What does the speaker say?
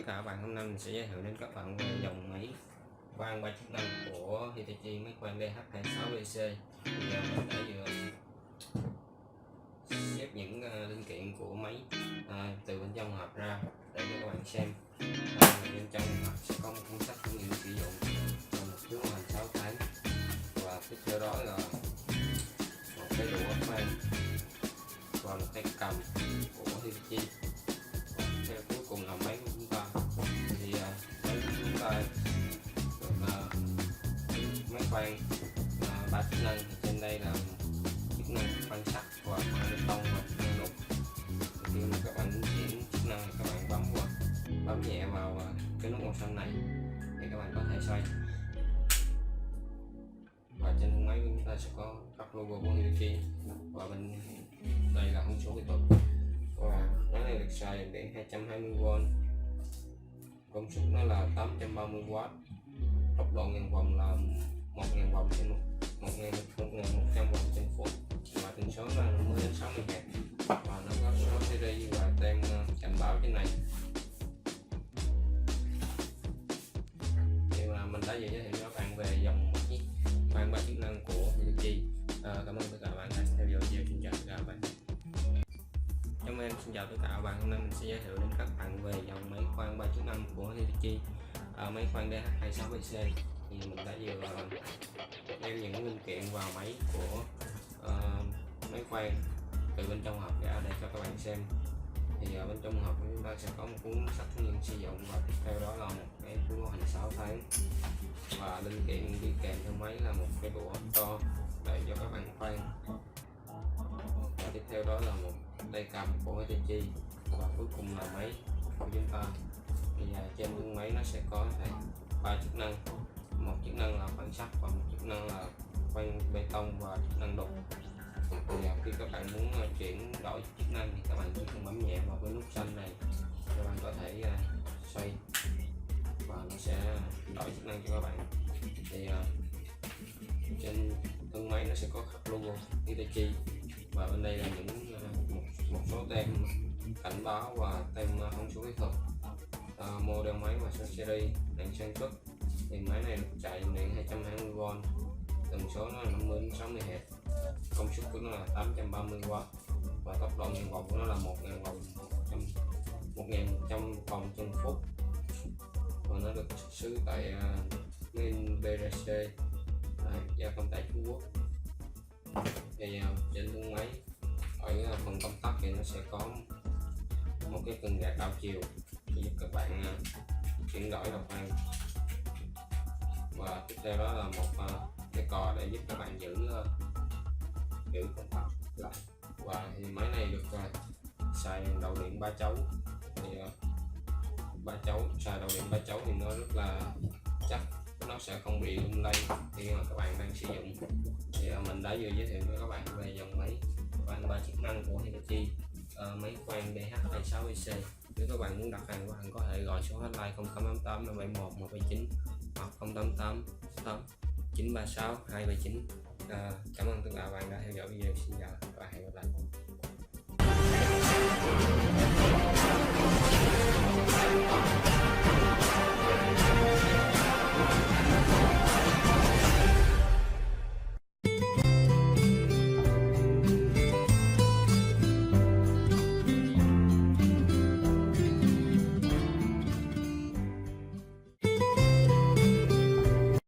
tất cả các bạn, hôm nay mình sẽ giới thiệu đến các bạn về dòng máy khoan 3 chức năng của Hitachi, máy khoan DH26BC. Bây giờ mình đã vừa xếp những linh kiện của máy từ bên trong hộp ra để cho các bạn xem. Bên trong hộp sẽ có một cuốn sách hướng dẫn sử dụng, một phiếu lưu hành 6 tháng, và tiếp theo đó là một cái đũa khoan và một cái cầm của Hitachi. Theo cuối cùng là máy của chúng ta, thì máy của chúng ta được máy khoan 3 chức năng. Trên đây là chức năng khoan sắt và khoan bê tông và chức năng đục. Khi mà các bạn chuyển chức năng, các bạn bấm nhẹ vào cái nút màu xanh này thì các bạn có thể xoay, và trên thân máy của chúng ta sẽ có các logo của Hitachi, và bên đây là thông số kỹ thuật. Và máy này được xài điện 220V, công suất nó là 830W, tốc độ ngàn vòng là 1000 vòng trên 1100 vòng trên phút, và tần số là 50 đến 60 Hz, và nó có số series và tem cảnh báo trên này. Thì mà mình đã giới thiệu cho các bạn về dòng máy khoan 3 chức năng của Hitachi. Cảm ơn tất cả các bạn đã theo dõi video. Xin chào tất cả các bạn. Xin chào tất cả các bạn, hôm nay mình sẽ giới thiệu đến các bạn về dòng máy khoan 3 chức năng của Hitachi, máy khoan DH26BC. Thì mình đã vừa đem những linh kiện vào máy của máy khoan từ bên trong hộp ra để cho các bạn xem. Thì ở bên trong hộp chúng ta sẽ có một cuốn sách hướng dẫn sử dụng, và tiếp theo đó là một cái phiếu lưu hành 6 tháng, và linh kiện đi kèm theo máy là một cái đũa to để cho các bạn khoan, và tiếp theo đó là một tay cầm của Hitachi, và cuối cùng là máy của chúng ta. Thì trên thân máy nó sẽ có 3 chức năng, một chức năng là khoan sắt và một chức năng là khoan bê tông và chức năng đục. Thì khi các bạn muốn chuyển đổi chức năng thì các bạn chỉ cần bấm nhẹ vào cái nút xanh này, các bạn có thể xoay và nó sẽ đổi chức năng cho các bạn. Thì trên thân máy nó sẽ có khắc logo Hitachi, và bên đây là những một số tem cảnh báo và tem thông số kỹ thuật, model máy và số series, hạn sản xuất. Thì máy này được chạy điện 220V, tần số nó là 50 đến 60 Hz, công suất của nó là 830W, và tốc độ ngàn vòng của nó là 1000 vòng 1100 vòng trên phút, và nó được xuất xứ tại BRC, gia công tại Trung Quốc. Thì trên thân máy ở phần công tắc thì nó sẽ có một cái cần gạt đảo chiều để giúp các bạn chuyển đổi đầu khoan, và tiếp theo đó là một cái cò để giúp các bạn giữ công tắc lại. Và thì máy này được xài đầu điện 3 chấu. Thì 3 chấu, xài đầu điện 3 chấu thì nó rất là chắc, nó sẽ không bị lung lay khi mà các bạn đang sử dụng. Thì mình đã vừa giới thiệu cho các bạn về dòng máy khoan 3 chức năng của Hitachi, máy khoan DH26BC. Nếu các bạn muốn đặt hàng, các bạn có thể gọi số hotline 0888 571 179 hoặc 0888 936 279. Cảm ơn tất cả các bạn đã theo dõi video. Xin chào và hẹn gặp lại.